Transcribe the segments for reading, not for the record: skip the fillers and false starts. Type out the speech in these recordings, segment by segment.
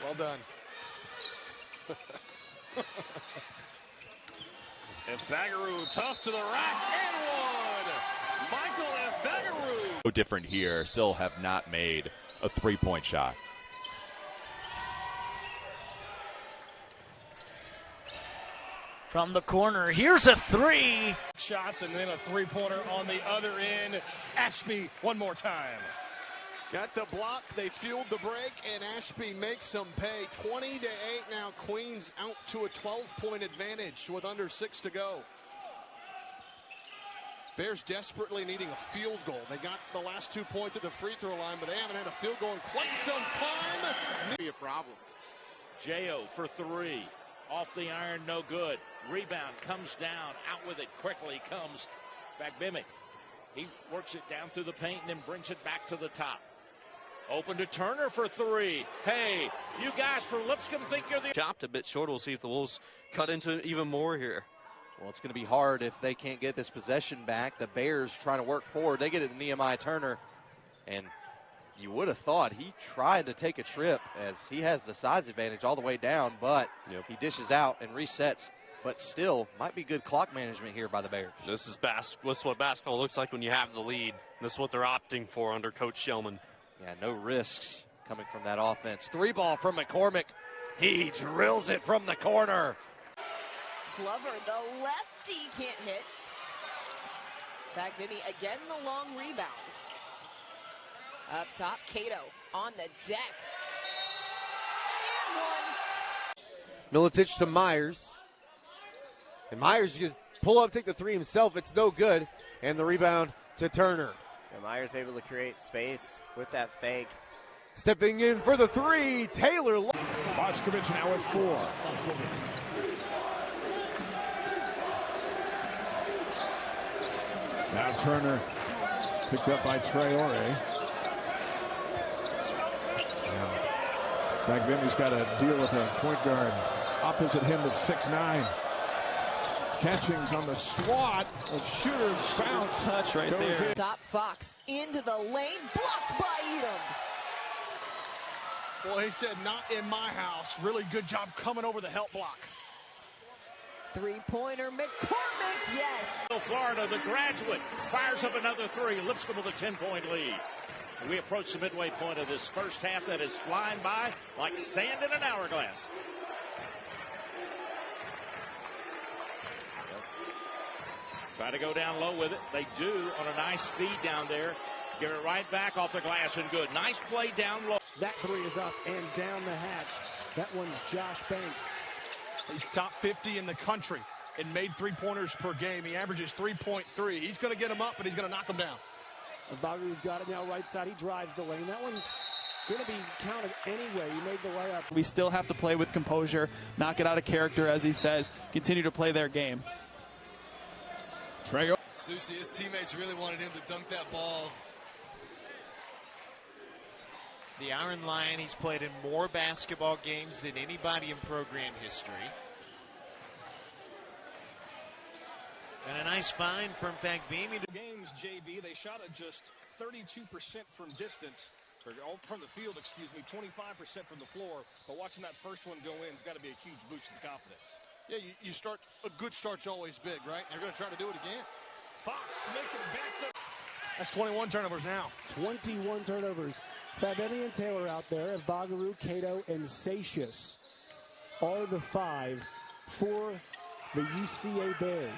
Well done. Baggaroo tough to the rack and one. Michael Baggaroo. No different here. Still have not made a three-point shot. From the corner, here's a three. Shots and then a three-pointer on the other end. Ashby one more time. Got the block, they fueled the break, and Ashby makes them pay. 20-8 now. Queens out to a 12-point advantage with under 6 to go. Bears desperately needing a field goal. They got the last 2 points at the free throw line, but they haven't had a field goal in quite some time. Be a problem. J.O. for three. Off the iron, no good. Rebound comes down. Out with it quickly comes Fagbemi. He works it down through the paint and then brings it back to the top. Open to Turner for three. Hey, you guys from Lipscomb think you're the... Chopped a bit short. We'll see if the Wolves cut into even more here. Well, it's going to be hard if they can't get this possession back. The Bears trying to work forward. They get it to Nehemiah Turner, and you would have thought he tried to take a trip as he has the size advantage all the way down, but he dishes out and resets. But still, might be good clock management here by the Bears. This is what basketball looks like when you have the lead. This is what they're opting for under Coach Shellman. Yeah, no risks coming from that offense. Three ball from McCormick. He drills it from the corner. Glover, the lefty, can't hit. Fagbemi again, the long rebound. Up top, Cato on the deck. And one. Milicic to Myers. And Myers just pull up, take the three himself. It's no good. And the rebound to Turner. And Myers able to create space with that fake. Stepping in for the three, Taylor. Boscovich now at 4. Now Turner picked up by Traore. Fagbemi's got to deal with a point guard opposite him that's 6'9". Catchings on the swat. A shooter's bounce. Touch right there. Top Fox into the lane, blocked by Edom. Well, he said, not in my house. Really good job coming over the help block. Three-pointer, McCormick, yes. Florida, the graduate, fires up another three. Lipscomb with a 10-point lead. We approach the midway point of this first half that is flying by like sand in an hourglass. Try to go down low with it. They do on a nice feed down there. Give it right back off the glass and good. Nice play down low. That three is up and down the hatch. That one's Josh Banks. He's top 50 in the country in made three-pointers per game. He averages 3.3. He's going to get him up, but he's going to knock him down. Baggaru's got it now right side. He drives the lane. That one's going to be counted anyway. He made the layup. We still have to play with composure, not get out of character, as he says, continue to play their game. Traore. Susie, his teammates really wanted him to dunk that ball. The Iron Lion, he's played in more basketball games than anybody in program history. And a nice find from Fagbemi. Games, JB, they shot at just 32% from distance, or from the field, 25% from the floor. But watching that first one go in has got to be a huge boost to the confidence. Yeah, you start, a good start's always big, right? They're going to try to do it again. Fox making it back to... That's 21 turnovers now. 21 turnovers. Fagbemi and Taylor out there, and Baggaru, Cato, and Satius are the 5 for the UCA Bears.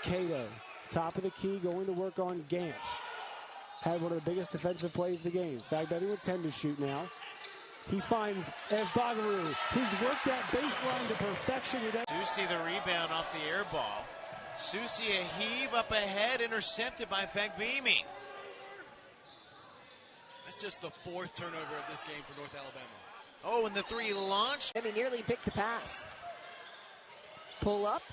Cato, top of the key, going to work on Gant. Had one of the biggest defensive plays of the game. Fagbemi with 10 to shoot now. He finds Baggaru, who's worked that baseline to perfection today. Susie the rebound off the air ball. Susie a heave up ahead, intercepted by Fagbemi. That's just the 4th turnover of this game for North Alabama. Oh, and the three launched. Nearly picked the pass. Pull up,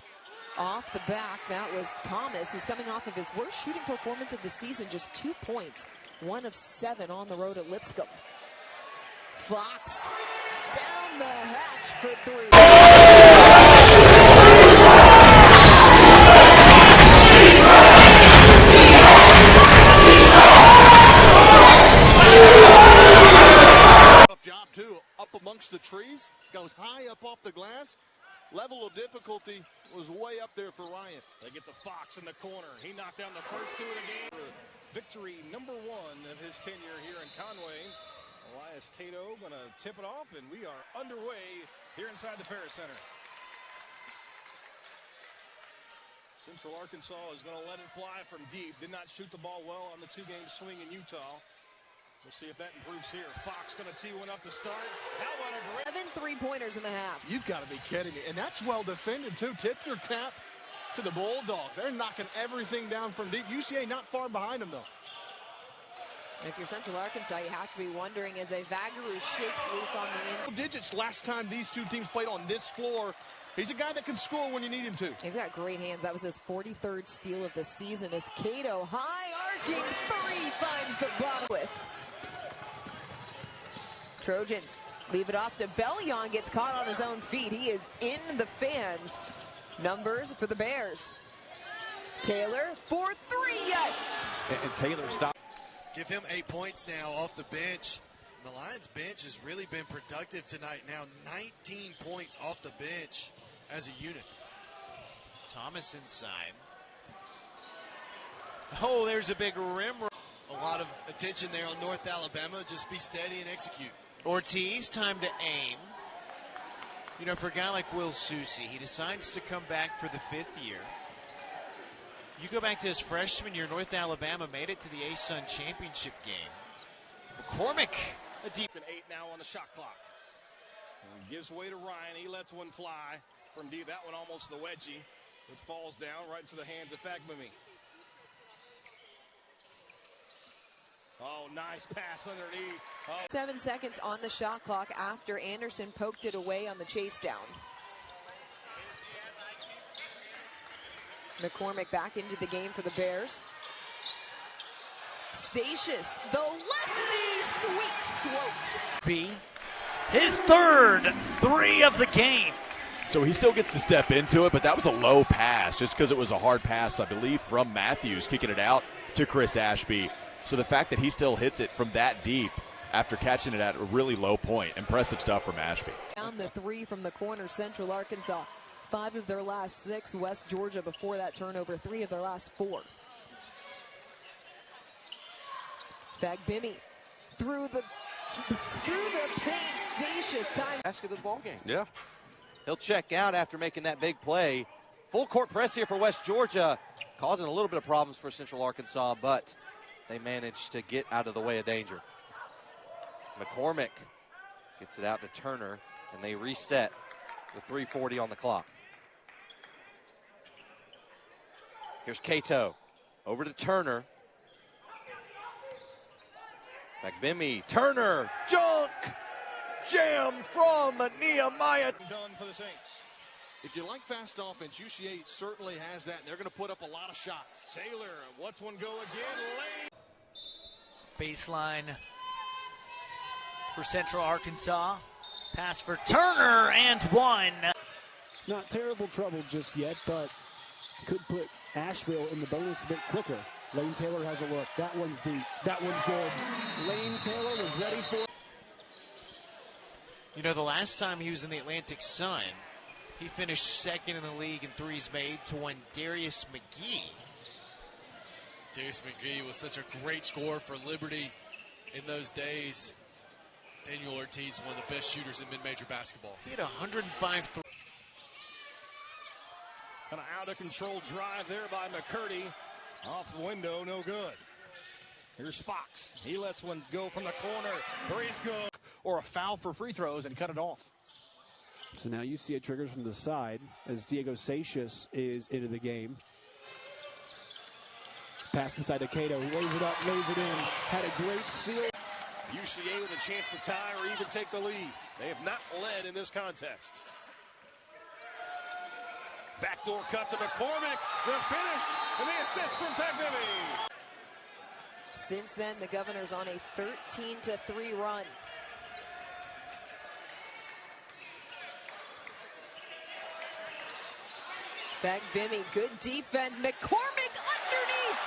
off the back. That was Thomas, who's coming off of his worst shooting performance of the season. Just 2 points, 1 of 7 on the road at Lipscomb. Fox down the hatch for 3. Tough job, too. Up amongst amongst the trees, goes high up off the glass. Level of difficulty was way up there for Ryan. They get the Fox in the corner. He knocked down the first two of the game. Victory number 1 of his tenure here in Conway. Elias Cato going to tip it off, and we are underway here inside the Ferris Center. Central Arkansas is going to let it fly from deep. Did not shoot the ball well on the 2-game swing in Utah. We'll see if that improves here. Fox going to tee one up to start. How about a great 7 3-pointers in the half. You've got to be kidding me. And that's well defended, too. Tip your cap to the Bulldogs. They're knocking everything down from deep. UCA not far behind them, though. If you're Central Arkansas, you have to be wondering as a Vagaru shakes loose on the inside. Digits last time these two teams played on this floor. He's a guy that can score when you need him to. He's got great hands. That was his 43rd steal of the season as Cato, high arcing 3, finds the bottom. Trojans leave it off to Bellion, gets caught on his own feet. He is in the fans. Numbers for the Bears. Taylor for 3, yes! And Taylor stopped. Give him 8 points now off the bench. The Lions bench has really been productive tonight. Now 19 points off the bench as a unit. Thomas inside. Oh, there's a big rim. A lot of attention there on North Alabama. Just be steady and execute. Ortiz, time to aim. You know, for a guy like Will Susi, he decides to come back for the 5th year. You go back to his freshman year, North Alabama made it to the A-Sun championship game. McCormick, a deep. 8 now on the shot clock. And gives way to Ryan. He lets one fly from deep. That one almost the wedgie. It falls down right into the hands of Fagbemi. Oh, nice pass underneath. Oh. 7 seconds on the shot clock after Anderson poked it away on the chase down. McCormick back into the game for the Bears. Satius, the lefty, sweet stroke. His 3rd 3 of the game. So he still gets to step into it, but that was a low pass just because it was a hard pass, I believe, from Matthews, kicking it out to Chris Ashby. So the fact that he still hits it from that deep after catching it at a really low point, impressive stuff from Ashby. Down the 3 from the corner, Central Arkansas. 5 of their last 6. West Georgia before that turnover, 3 of their last 4. Fagbemi through the paint. Satius time. Basket of the ball game. Yeah. He'll check out after making that big play. Full court press here for West Georgia, causing a little bit of problems for Central Arkansas, but they managed to get out of the way of danger. McCormick gets it out to Turner, and they reset with 3:40 on the clock. Here's Cato. Over to Turner. Fagbemi, Turner, junk, jam from Nehemiah. Done for the Saints. If you like fast offense, UCA certainly has that, and they're going to put up a lot of shots. Taylor lets one go again. Lane. Baseline for Central Arkansas. Pass for Turner and 1. Not terrible trouble just yet, but could put Asheville in the bonus a bit quicker. Lane Taylor has a look. That one's deep. That one's good. Lane Taylor was ready for. You know, the last time he was in the Atlantic Sun, he finished 2nd in the league in threes made to one Darius McGee. Darius McGee was such a great scorer for Liberty in those days. Daniel Ortiz, one of the best shooters in mid-major basketball. He had 105 threes. Kind of out of control drive there by McCurdy. Off the window, no good. Here's Fox. He lets one go from the corner. Three's good. Or a foul for free throws and cut it off. So now UCA triggers from the side as Diego Satius is into the game. Pass inside to Cato. Lays it up, lays it in. Had a great seal. UCA with a chance to tie or even take the lead. They have not led in this contest. Backdoor cut to McCormick. The finish and the assist from Fagbemi. Since then, the Governors on a 13-3 run. Fagbemi, good defense. McCormick underneath.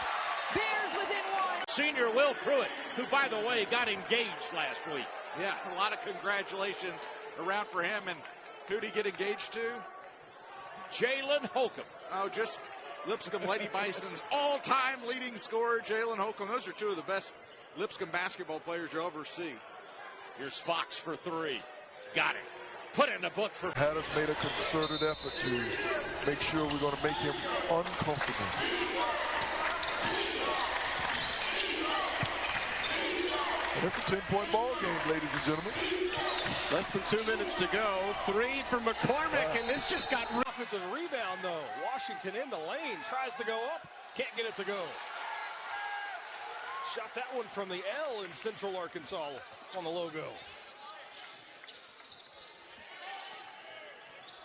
Bears within 1. Senior Will Pruitt, who, by the way, got engaged last week. Yeah, a lot of congratulations around for him. And who'd he get engaged to? Jalen Holcomb. Oh, just Lipscomb Lady Bison's all-time leading scorer, Jalen Holcomb. Those are two of the best Lipscomb basketball players you'll ever see. Here's Fox for three. Got it. Put in the book for... Hatters made a concerted effort to make sure we're going to make him uncomfortable. And it's a 10-point ball game, ladies and gentlemen. Less than 2 minutes to go. Three for McCormick, and this just got... Offensive rebound, though. Washington in the lane. Tries to go up. Can't get it to go. Shot that one from the L in Central Arkansas on the logo.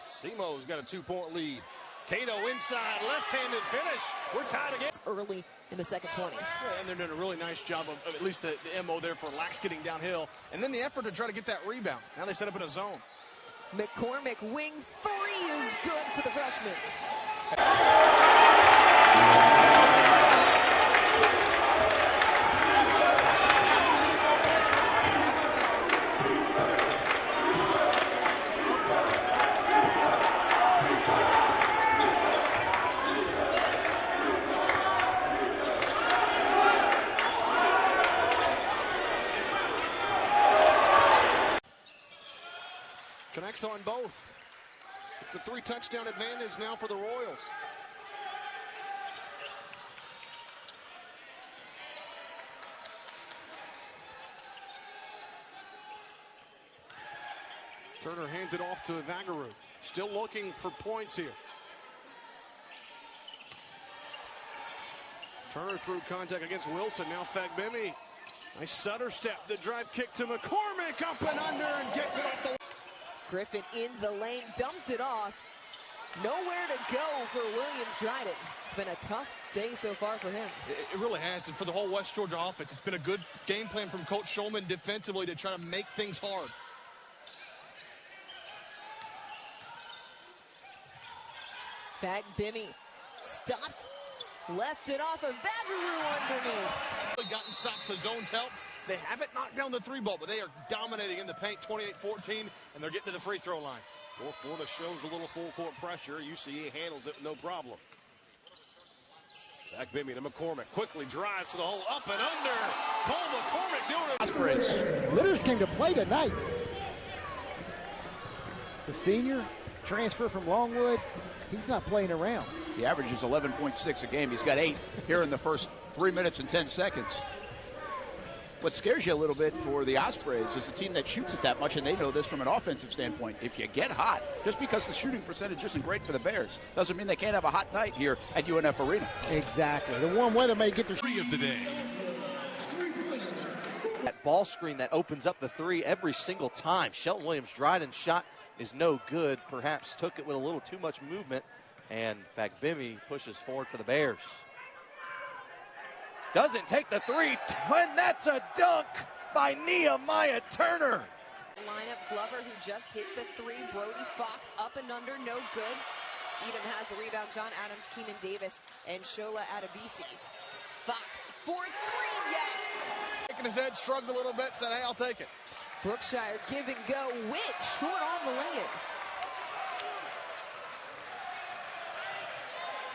Simo's got a 2-point lead. Cato inside, left-handed finish. We're tied again. Early in the second 20. And they're doing a really nice job of at least the MO there for Lax getting downhill. And then the effort to try to get that rebound. Now they set up in a zone. McCormick wing three is good for the freshman. Connects on both. It's a 3-touchdown advantage now for the Royals. Turner hands it off to Vagaru. Still looking for points here. Turner through contact against Wilson. Now Fagbemi. Nice stutter step. The drive kick to McCormick. Up and under and gets it off the... Griffin in the lane, dumped it off. Nowhere to go for Williams Dryden. It's been a tough day so far for him. It really has, and for the whole West Georgia offense, it's been a good game plan from Coach Schulman defensively to try to make things hard. Fagbemi stopped, left it off of Vagaru underneath. Gotten stops, the zone's helped. They haven't knocked down the three ball, but they are dominating in the paint, 28-14, and they're getting to the free throw line. Well, Florida shows a little full court pressure. UCA handles it, no problem. Fagbemi to McCormick, quickly drives to the hole, up and under. Cole McCormick doing it. Litters came to play tonight. The senior transfer from Longwood, he's not playing around. The average is 11.6 a game. He's got 8 here in the first 3 minutes and 10 seconds. What scares you a little bit for the Ospreys is a team that shoots it that much, and they know this from an offensive standpoint. If you get hot, just because the shooting percentage isn't great for the Bears, doesn't mean they can't have a hot night here at UNF Arena. Exactly. The warm weather may get their three of the day. That ball screen that opens up the three every single time. Shelton Williams-Dryden's shot is no good. Perhaps took it with a little too much movement, and Fagbemi pushes forward for the Bears. Doesn't take the three, and that's a dunk by Nehemiah Turner. Lineup Glover, who just hit the three. Brody Fox up and under, no good. Edom has the rebound. John Adams, Keenan Davis, and Shola Adebisi. Fox for three, yes! Shaking his head, shrugged a little bit, said, hey, I'll take it. Brookshire give and go. Witt short on the lay-in.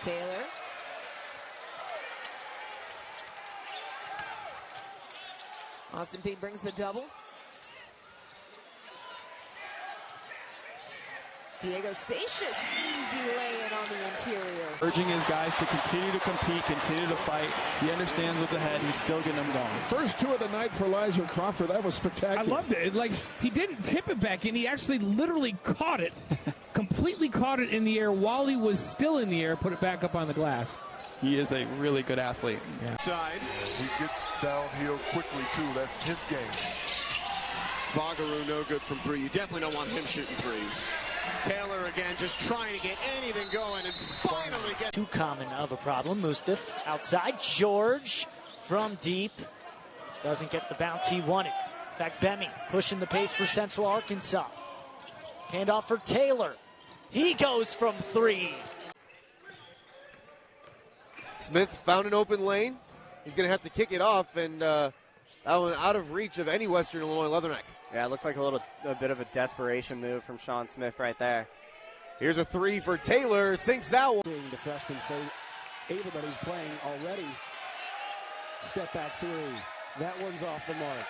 Taylor. Austin Peay brings the double. Diego Seixas, easy lay-in on the interior. Urging his guys to continue to compete, continue to fight. He understands what's ahead. He's still getting them going. First two of the night for Elijah Crawford. That was spectacular. I loved it. Like, he didn't tip it back in. He actually literally caught it, completely caught it in the air while he was still in the air, put it back up on the glass. He is a really good athlete. Yeah. Side. He gets downhill quickly, too. That's his game. Vagaru no good from three. You definitely don't want him shooting threes. Taylor again just trying to get anything going and finally get... Too common of a problem. Mustaf outside. George from deep. Doesn't get the bounce he wanted. Fagbemi pushing the pace for Central Arkansas. Handoff for Taylor. He goes from three. Smith found an open lane. He's going to have to kick it off, and that one out of reach of any Western Illinois Leatherneck. Yeah, it looks like a bit of a desperation move from Sean Smith right there. Here's a three for Taylor. Sinks that one. The freshman so able that he's playing already. Step back three. That one's off the mark.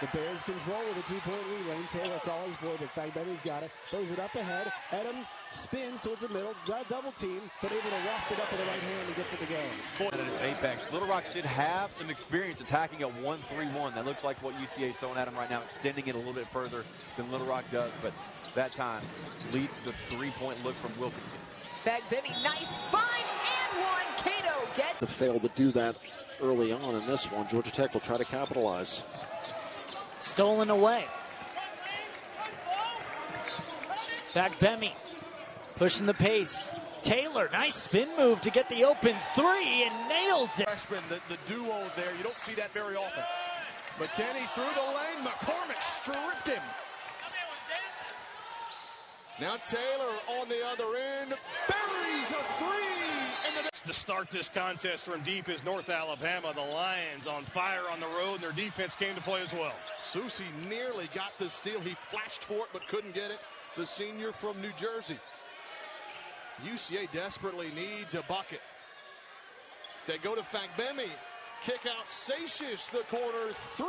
The Bears control with a 2-point lead. Lane Taylor calling for it, but Fagbemi's got it. Throws it up ahead. Edom spins towards the middle. Got double team, but able to waft it up with the right hand and gets it to go. At its apex, Little Rock should have some experience attacking a 1-3-1. That looks like what UCA is throwing at them right now, extending it a little bit further than Little Rock does. But that time leads the 3-point look from Wilkinson. Fagbemi, nice find and one. Cato gets. To fail to do that early on in this one, Georgia Tech will try to capitalize. Stolen away. Fagbemi pushing the pace. Taylor, nice spin move to get the open three and nails it. Freshman, the duo there, you don't see that very often. McKinney through the lane, McCormick stripped him. Now Taylor on the other end, buries a three. To start this contest from deep is North Alabama. The Lions on fire on the road, and their defense came to play as well. Susi nearly got the steal. He flashed for it but couldn't get it. The senior from New Jersey. UCA desperately needs a bucket. They go to Fagbemi. Kick out Satius, the corner three.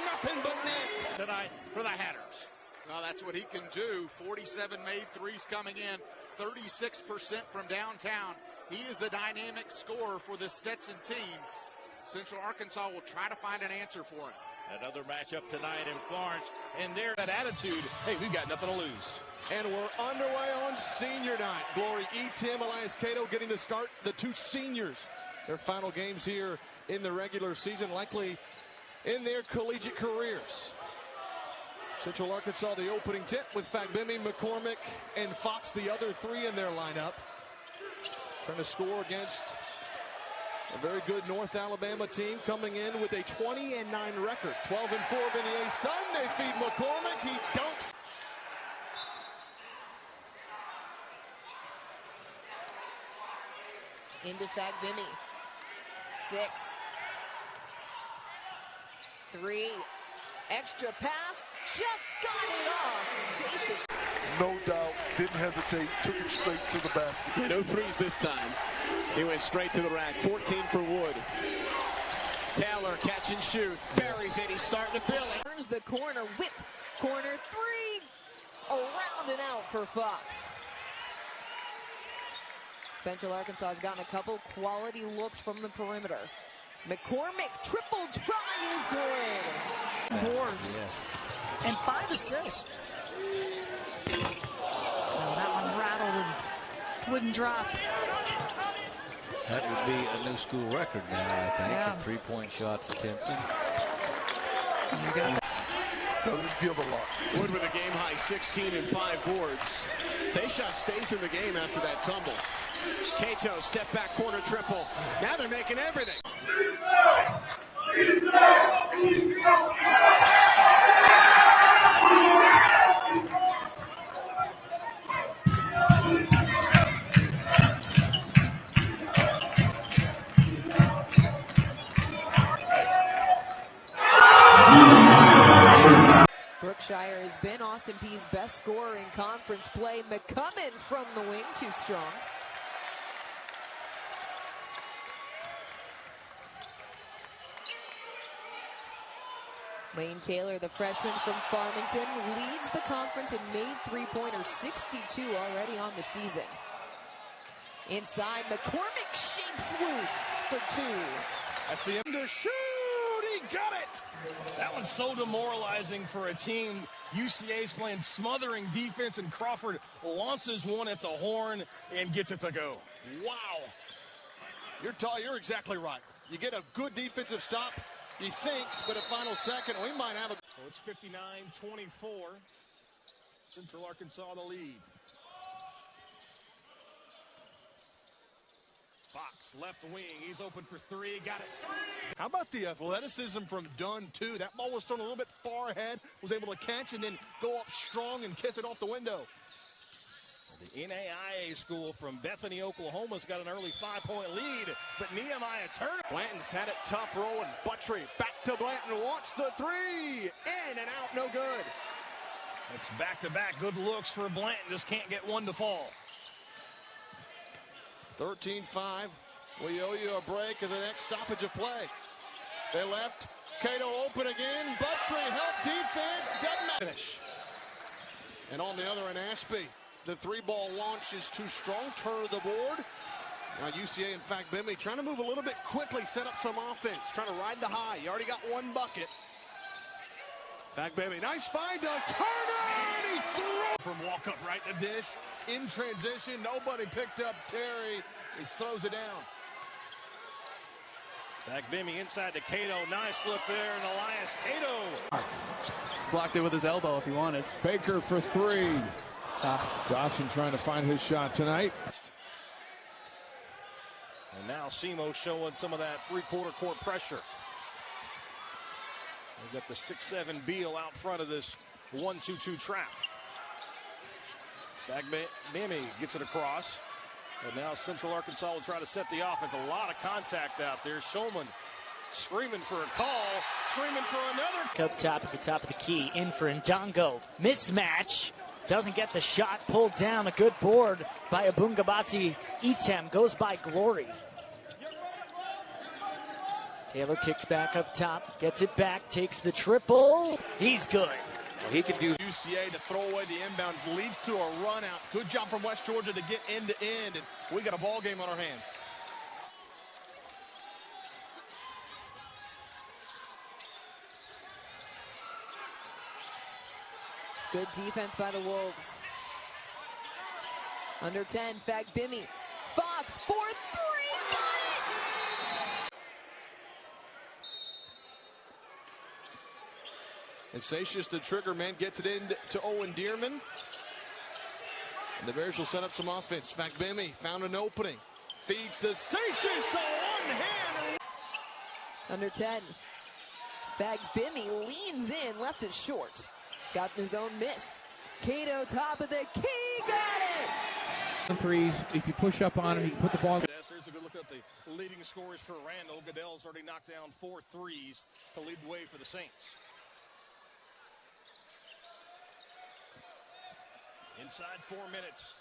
Nothing but net. Tonight for the Hatters. Well, that's what he can do. 47 made threes coming in, 36% from downtown. He is the dynamic scorer for the Stetson team. Central Arkansas will try to find an answer for him. Another matchup tonight in Florence, and there that attitude, hey, we've got nothing to lose. And we're underway on senior night. Glory E. Tim, Elias Cato getting the start. The two seniors, their final games here in the regular season, likely in their collegiate careers. Central Arkansas, the opening tip with Fagbemi, McCormick, and Fox, the other three in their lineup. Trying to score against a very good North Alabama team coming in with a 20-9 record. 12-4 Vinier Sun. They feed McCormick. He dunks. Into Fagbemi. 6. 3. Extra pass. Just got it off. No doubt, didn't hesitate, took it straight to the basket. Yeah, no threes this time. He went straight to the rack. 14 for Wood. Taylor catch and shoot. Buries it. He's starting to fill it. Turns the corner. Whipped. Corner 3. Around and out for Fox. Central Arkansas has gotten a couple quality looks from the perimeter. McCormick triple try is good. Boards. And 5 assists. Oh, that one rattled and wouldn't drop. That would be a new school record now, I think. Yeah. 3-point shots attempted. Doesn't give a lot. Wood with a game-high 16 and 5 boards. Satius stays in the game after that tumble. Cato, step back corner triple. Now they're making everything. Brookshire has been Austin Peay's best scorer in conference play. McCummon from the wing, too strong. Lane Taylor, the freshman from Farmington, leads the conference in made three-pointer, 62 already on the season. Inside, McCormick shakes loose for 2. That's the undershoot. He got it. That was so demoralizing for a team. UCA's playing smothering defense, and Crawford launches one at the horn and gets it to go. Wow. You're exactly right. You get a good defensive stop, you think, but at final second, we might have a... So it's 59-24. Central Arkansas the lead. Fox, left wing, he's open for 3, got it. How about the athleticism from Dunn, too? That ball was thrown a little bit far ahead, was able to catch and then go up strong and kiss it off the window. The NAIA school from Bethany, Oklahoma's got an early 5-point lead, but Nehemiah Turner. Blanton's had it tough rolling. Buttry back to Blanton, wants the three. In and out, no good. It's back-to-back good looks for Blanton. Just can't get one to fall. 13-5. We owe you a break of the next stoppage of play. They left. Cato open again. Buttry help defense. Doesn't finish. And on the other end, Ashby. The three-ball launch is too strong. Turn of the board. Now UCA and Fagbemi trying to move a little bit quickly, set up some offense, trying to ride the high. You already got one bucket. Fagbemi, nice find on Turner, and he threw from walk-up right in the dish. In transition, nobody picked up Terry. He throws it down. Fagbemi inside to Cato. Nice flip there, and Elias Cato. Just blocked it with his elbow if he wanted. Baker for three. Dawson trying to find his shot tonight. And now Simo showing some of that three-quarter court pressure. We've got the 6'7" Beal out front of this 1-2-2 trap. Fagbemi gets it across. And now Central Arkansas will try to set the offense. A lot of contact out there. Shulman screaming for a call, screaming for another. Up top at the top of the key, in for Ndongo. Mismatch. Doesn't get the shot, pulled down. A good board by Abungabasi Item. Goes by Glory. Taylor kicks back up top, gets it back, takes the triple. He's good. He can do UCA to throw away the inbounds, leads to a run out. Good job from West Georgia to get end to end, and we got a ball game on our hands. Good defense by the Wolves. Under 10, Fagbemi. Fox, 4-3, got it! And Satius, the trigger man, gets it in to Owen Dearman. And the Bears will set up some offense. Fagbemi found an opening. Feeds to Satius, the one-hander. Under 10. Fagbemi leans in, left it short. Got his own miss. Cato, top of the key, got it! Threes, if you push up on him, he can put the ball. Here's a good look at the leading scorers for Randall. Goodell's already knocked down 4 threes to lead the way for the Saints. Inside 4 minutes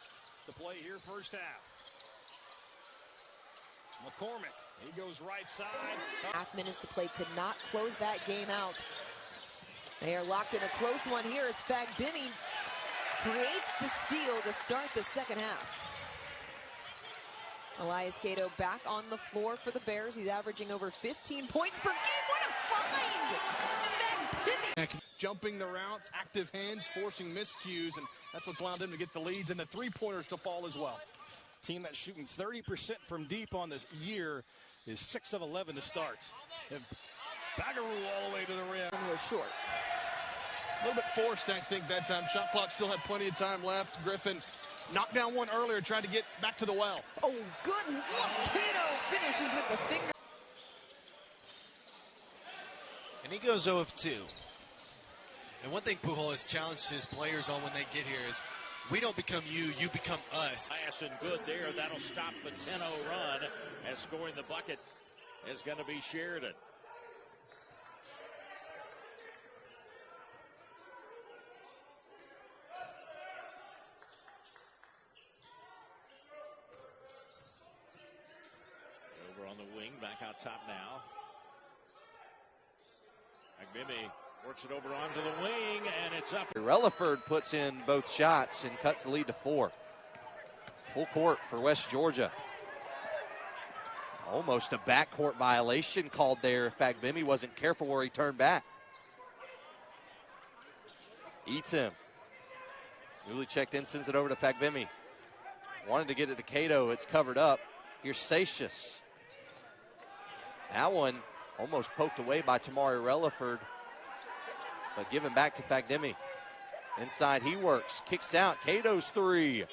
to play here, first half. McCormick, he goes right side. Half minutes to play, could not close that game out. They are locked in a close one here as Fagbemi creates the steal to start the second half. Elias Cato back on the floor for the Bears. He's averaging over 15 points per game. What a find! Fagbemi. Jumping the routes, active hands, forcing miscues, and that's what allowed them to get the leads and the three-pointers to fall as well. Team that's shooting 30% from deep on this year is 6 of 11 to start. Bagaroo all the way to the rim. Was short. A little bit forced, I think, that time. Shot clock still had plenty of time left. Griffin knocked down one earlier, trying to get back to the well. Oh, good look. Cato finishes with the finger. And he goes 0 of 2. And one thing Pujol has challenged his players on when they get here is we don't become you, you become us. Pass and good there. That'll stop the 10-0 run as scoring the bucket is going to be Sheridan. Over on the wing, back out top now. Fagbemi works it over onto the wing, and it's up. Relaford puts in both shots and cuts the lead to 4. Full court for West Georgia. Almost a backcourt violation called there. Fagbemi wasn't careful where he turned back. Eats him. Newly checked in, sends it over to Fagbemi. Wanted to get it to Cato. It's covered up. Here's Satius. That one almost poked away by Tamari Relaford, but given back to Fagbemi. Inside he works, kicks out. Cato's three.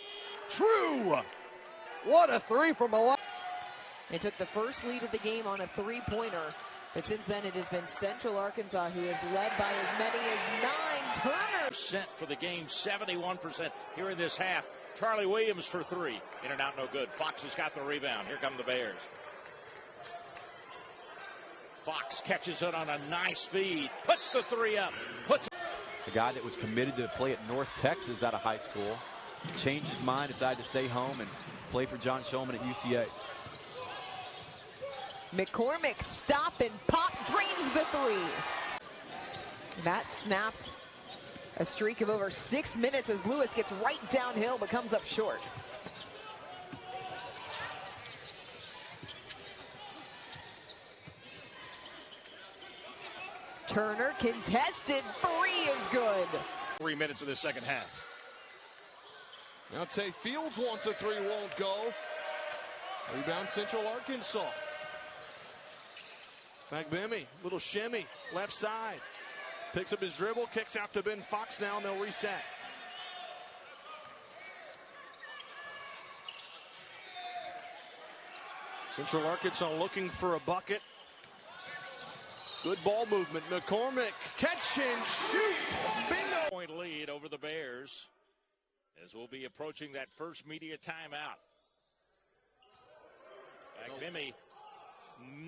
True! What a three from Elias. They took the first lead of the game on a three-pointer, but since then it has been Central Arkansas who has led by as many as 9 turners. For the game, 71% here in this half. Charlie Williams for three. In and out, no good. Fox has got the rebound. Here come the Bears. Fox catches it on a nice feed. Puts the three up. The guy that was committed to play at North Texas out of high school changed his mind, decided to stay home and play for John Shulman at UCA. McCormick stop and pop, drains the three. That snaps a streak of over 6 minutes as Lewis gets right downhill but comes up short. Turner contested, three is good. 3 minutes of the second half. Now Tay Fields wants a three, won't go. Rebound Central Arkansas. Fagbemi, little shimmy, left side. Picks up his dribble, kicks out to Ben Fox now, and they'll reset. Central Arkansas looking for a bucket. Good ball movement. McCormick, catch and shoot. Bingo! Point lead over the Bears as we'll be approaching that first media timeout. Fagbemi,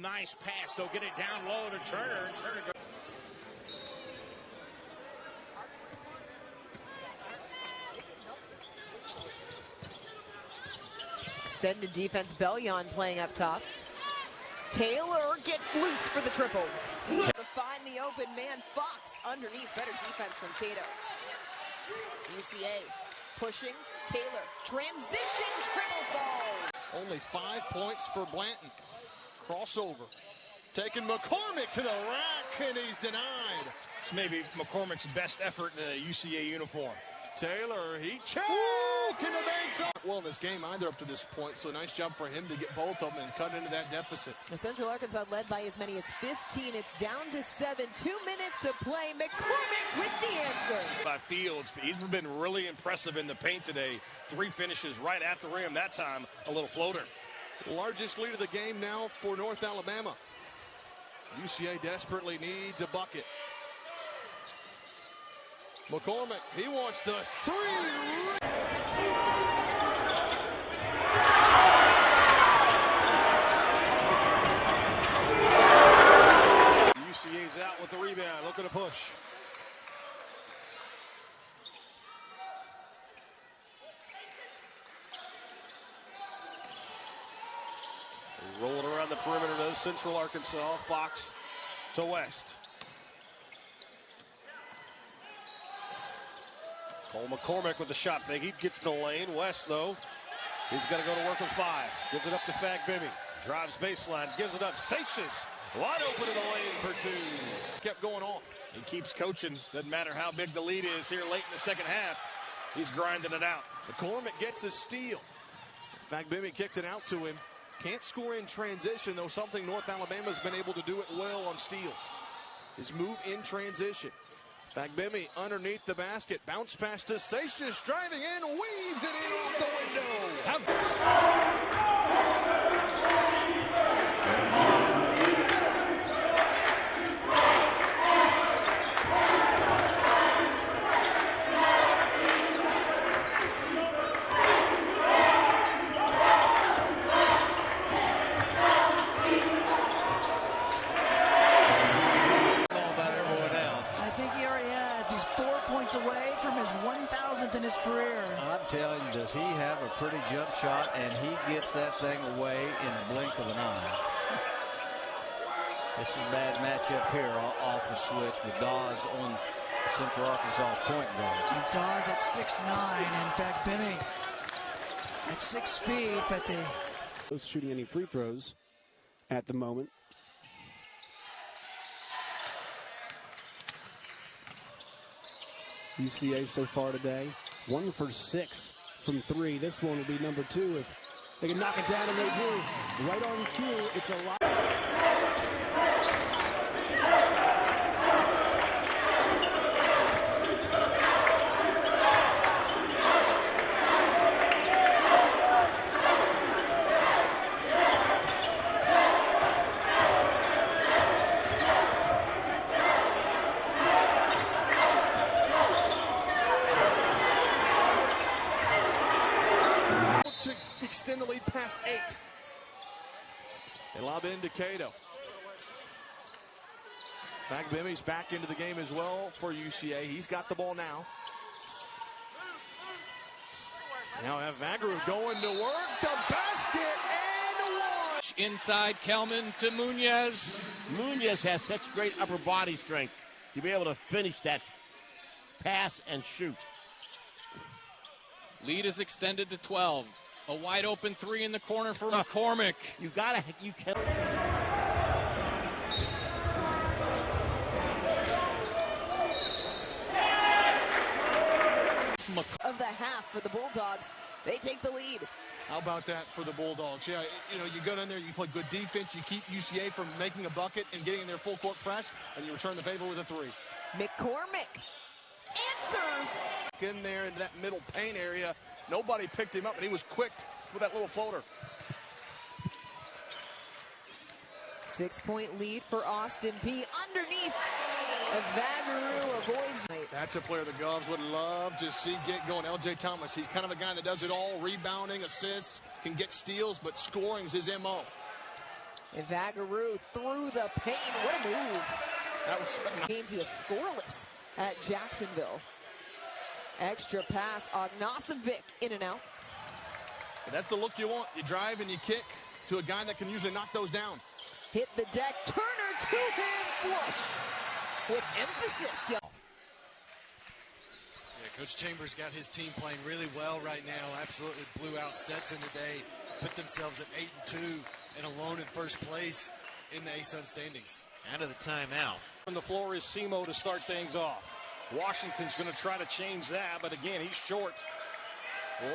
nice pass. So get it down low to Turner. Turner goes. Extended defense, Bellion playing up top. Taylor gets loose for the triple. To find the open man, Fox underneath. Better defense from Cato. UCA pushing. Taylor, transition, triple ball. Only 5 points for Blanton. Crossover. Taking McCormick to the rack, and he's denied. It's maybe McCormick's best effort in a UCA uniform. Taylor, he choke in the bank zone. Well, in this game either up to this point, so nice job for him to get both of them and cut into that deficit. The Central Arkansas led by as many as 15. It's down to 7. 2 minutes to play. McCormick with the answer. By Fields, he's been really impressive in the paint today. 3 finishes right at the rim. That time, a little floater. Largest lead of the game now for North Alabama. UCA desperately needs a bucket. McCormick, he wants the three. UCA's out with the rebound, looking to push. Rolling around the perimeter does Central Arkansas. Fox to West. Cole McCormick with the shot fake. He gets in the lane. West, though, he's got to go to work with 5. Gives it up to Fagbemi. Drives baseline. Gives it up. Satius wide open in the lane for 2. Kept going off. He keeps coaching. Doesn't matter how big the lead is here late in the second half. He's grinding it out. McCormick gets a steal. Fagbemi kicks it out to him. Can't score in transition, though, something North Alabama's been able to do it well on steals. His move in transition. Fagbemi underneath the basket. Bounce pass to Satius, driving in, weaves it in off the window. Away from his 1,000th in his career. I'm telling you, does he have a pretty jump shot, and he gets that thing away in a blink of an eye. This is a bad matchup here off the switch with Dawes on Central Arkansas's point guard. And Dawes at 6'9", and Fagbemi at 6 feet, but they... Both shooting any free throws at the moment. UCA so far today, 1 for 6 from 3. This one will be number 2 if they can knock it down, and they do. Right on cue, it's a lot. past 8. They lob into Cato. Fagbemi's back into the game as well for UCA. He's got the ball now. Now have Vagaru going to work. The basket and one. Inside Kelman to Munoz. Munoz has such great upper body strength to be able to finish that pass and shoot. Lead is extended to 12. A wide open 3 in the corner for McCormick. You can. Of the half for the Bulldogs. They take the lead. How about that for the Bulldogs? Yeah, you know, you go down there, you play good defense, you keep UCA from making a bucket and getting in their full court press, and you return the favor with a 3. McCormick answers. In there in that middle paint area, nobody picked him up, and he was quick with that little floater. 6-point lead for Austin P. Underneath. Vagaru avoids. That's a player the Govs would love to see get going. L.J. Thomas, he's kind of a guy that does it all. Rebounding, assists, can get steals, but scoring is his M.O. And Vagaru through the paint. What a move. That was games he was scoreless at Jacksonville. Extra pass, Ognasovic in and out. That's the look you want. You drive and you kick to a guy that can usually knock those down. Hit the deck, Turner two-hand flush with emphasis. Yeah, Coach Chambers got his team playing really well right now. Absolutely blew out Stetson today. Put themselves at 8-2 and alone in first place in the A-Sun standings. Out of the timeout. On the floor is Simo to start things off. Washington's going to try to change that, but again, he's short.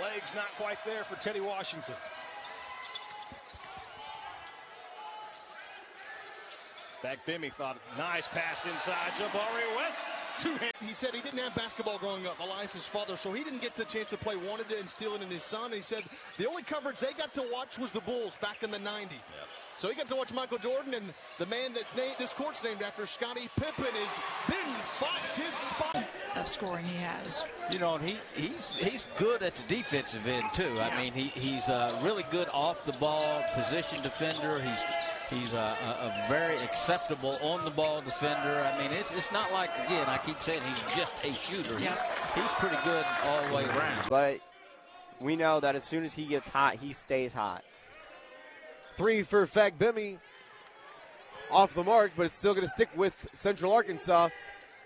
Legs not quite there for Teddy Washington. Fagbemi thought, nice pass inside. Jabari West. He said he didn't have basketball growing up, Elias's father, so he didn't get the chance to play. Wanted to instill it in his son. He said the only coverage they got to watch was the Bulls back in the 90s. Yep. So he got to watch Michael Jordan, and the man that's named, this court's named after, Scottie Pippen, is didn't fox his spot. Of scoring he has. You know, and he's good at the defensive end too. Yeah. I mean, he's really good off the ball position defender. He's a very acceptable on-the-ball defender. I mean, it's not like, again, I keep saying he's just a shooter. Yeah. He's pretty good all the way around. But we know that as soon as he gets hot, he stays hot. 3 for Fagbemi. Off the mark, but it's still going to stick with Central Arkansas.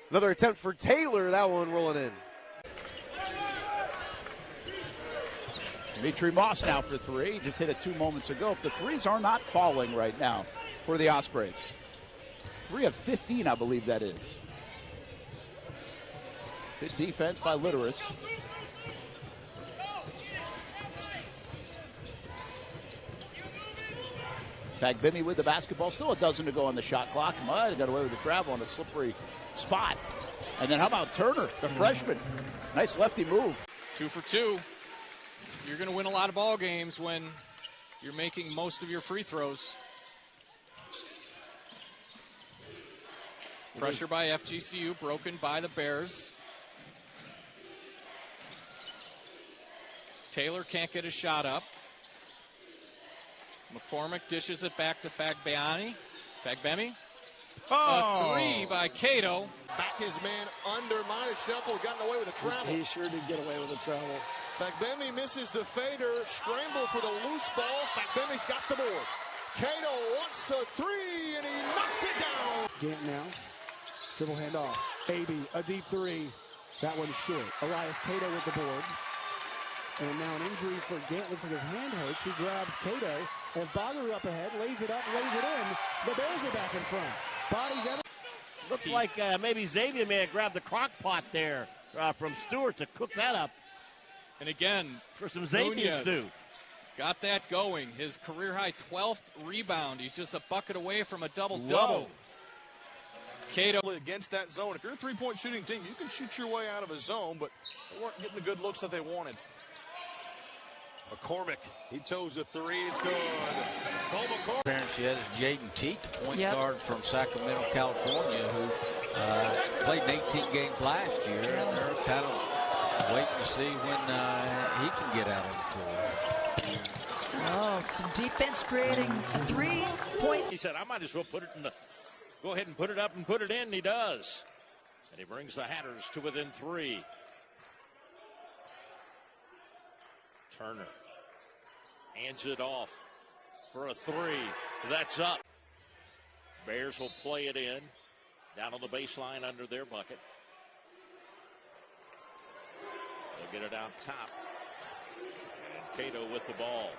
Another attempt for Taylor. That one rolling in. Dimitri Moss now for 3. Just hit it 2 moments ago. The threes are not falling right now for the Ospreys. 3 of 15, I believe that is. Good defense by Litteris. Fagbemi with the basketball. Still a dozen to go on the shot clock. Might have got away with the travel on a slippery spot. And then how about Turner, the freshman? Nice lefty move. 2 for 2. You're going to win a lot of ball games when you're making most of your free throws. Pressure by FGCU, broken by the Bears. Taylor can't get his shot up. McCormick dishes it back to Fagbemi. A 3 by Cato. Back his man under, minus shuffle, gotten away with a travel. He sure did get away with a travel. Fagbemi misses the fader, scramble for the loose ball. Fagbemi's got the board. Cato wants a 3, and he knocks it down. Gant now, dribble handoff. AB, a deep 3. That one's short. Elias Cato with the board. And now an injury for Gant. Looks like his hand hurts. He grabs Cato. And Bagaru up ahead, lays it up, lays it in. The Bears are back in front. Bodies ever. Looks like maybe Xavier may have grabbed the crock pot there from Stewart to cook that up. And again, for some Xavier stew. Got that going. His career-high 12th rebound. He's just a bucket away from a double-double. Cato against that zone. If you're a three-point shooting team, you can shoot your way out of a zone, but they weren't getting the good looks that they wanted. McCormick, he chose a 3. It's good. Parents yet is Jaden Teat, the point guard from Sacramento, California, who played 18 games last year, and they're kind of waiting to see when he can get out on the floor. Oh, some defense creating 3-point. He said, I might as well go ahead and put it up and put it in. And he does. And he brings the Hatters to within 3. Turner hands it off for a 3. That's up. Bears will play it in. Down on the baseline under their bucket. They'll get it out top. And Cato with the ball.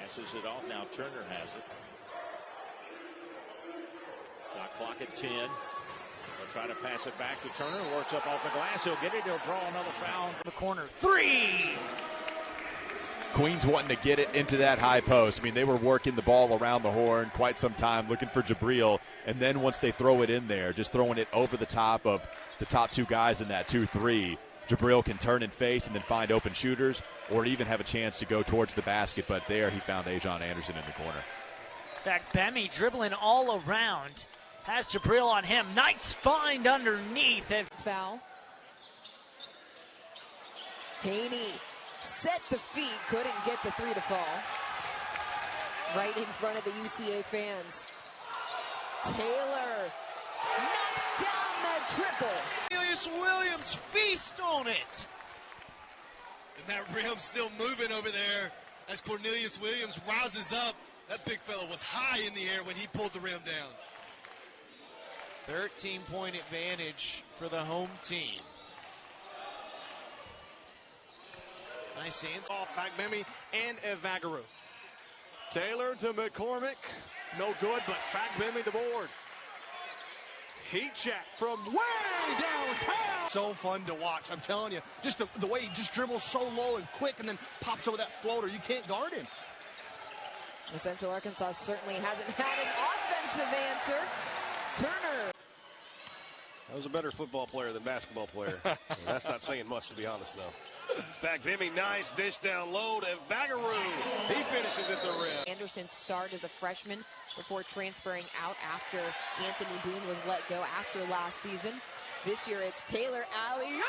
Passes it off. Now Turner has it. Shot clock at 10. They'll try to pass it back to Turner. Works up off the glass. He'll get it. He'll draw another foul. The corner. 3! Queens wanting to get it into that high post. I mean, they were working the ball around the horn quite some time, looking for Jabril. And then once they throw it in there, just throwing it over the top of the top 2 guys in that 2-3, Jabril can turn and face and then find open shooters or even have a chance to go towards the basket. But there he found Ajon Anderson in the corner. Fagbemi dribbling all around. Has Jabril on him. Nice find underneath. Foul. Haney set the feet, couldn't get the 3 to fall. Right in front of the UCA fans. Taylor knocks down that triple. Cornelius Williams feast on it. And that rim still moving over there as Cornelius Williams rises up. That big fella was high in the air when he pulled the rim down. 13-point advantage for the home team. Nice hands off Fagbemi and Evagaru. Taylor to McCormick. No good, but Fagbemi the board. Heat check from way downtown. So fun to watch, I'm telling you. Just the way he just dribbles so low and quick and then pops over that floater. You can't guard him. Central Arkansas certainly hasn't had an offensive answer. Turner. That was a better football player than basketball player. That's not saying much, to be honest, though. Fagbemi, nice dish down low to Evagaru. He finishes at the rim. Anderson started as a freshman before transferring out after Anthony Boone was let go after last season. This year it's Taylor alley-oop.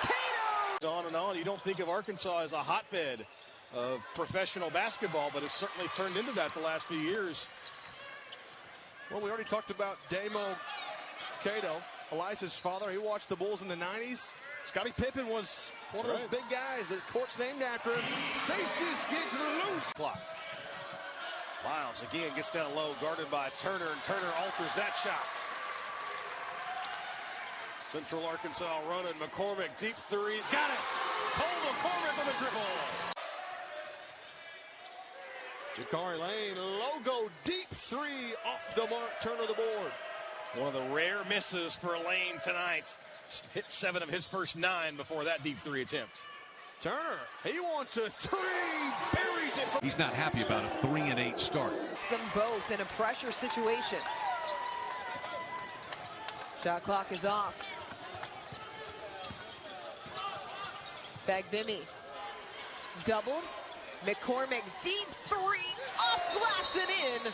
Cato! On and on. You don't think of Arkansas as a hotbed of professional basketball, but it's certainly turned into that the last few years. Well, we already talked about Damo Cato, Eliza's father. He watched the Bulls in the 90s. Scottie Pippen was one of those big guys that the court's named after him. Seixas gets the loose. Clock. Lyles again gets down low, guarded by Turner, and Turner alters that shot. Central Arkansas running. McCormick, deep threes. Got it. Cole McCormick on the dribble. Jakari Lane, logo deep 3 off the mark. Turner the board. One of the rare misses for Lane tonight. Hit 7 of his first 9 before that deep 3 attempt. Turner, he wants a 3, buries it. He's not happy about a 3-8 start. It's them both in a pressure situation. Shot clock is off. Fagbemi doubled. McCormick deep 3 off glass and in.